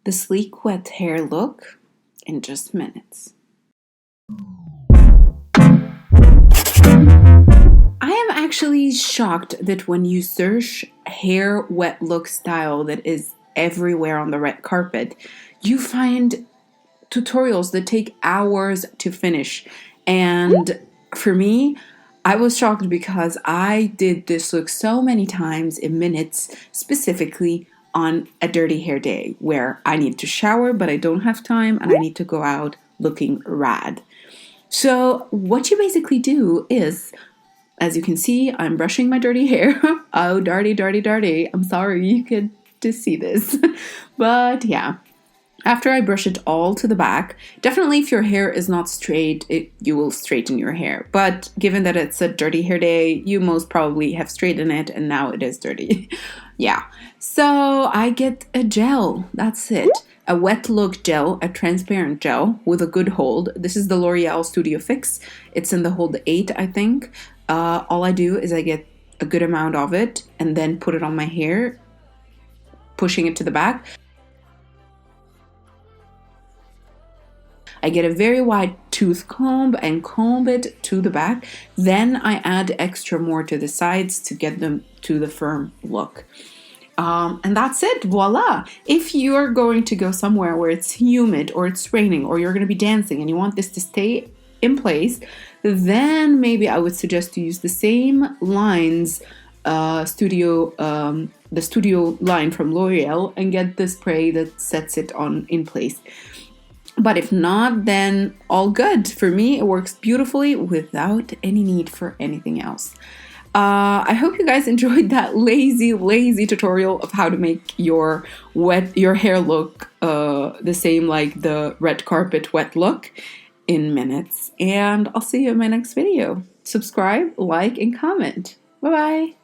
the sleek wet hair look in just minutes. I am actually shocked that when you search hair wet look style that is everywhere on the red carpet, you find tutorials that take hours to finish. And for me, I was shocked because I did this look so many times in minutes, specifically on a dirty hair day where I need to shower but I don't have time and I need to go out looking rad. So, what you basically do is, as you can see, I'm brushing my dirty hair. Oh, dirty, dirty, dirty. I'm sorry you could just see this. But yeah, after I brush it all to the back, definitely if your hair is not straight, you will straighten your hair. But given that it's a dirty hair day, you most probably have straightened it and now it is dirty. Yeah. So I get a gel. That's it. A wet look gel, a transparent gel with a good hold. This is the L'Oreal Studio Fix. It's in the hold 8, I think. All I do is I get a good amount of it and then put it on my hair, pushing it to the back. I get a very wide tooth comb and comb it to the back. Then I add extra more to the sides to get them to the firm look. And that's it, voila. If you're going to go somewhere where it's humid or it's raining or you're going to be dancing and you want this to stay in place, then maybe I would suggest to use the same lines, the studio line from L'Oreal, and get the spray that sets it on in place. But if not, then all good. For me, it works beautifully without any need for anything else. I hope you guys enjoyed that lazy tutorial of how to make your hair look the same like the red carpet wet look in minutes. And I'll see you in my next video. Subscribe, like, and comment. Bye-bye.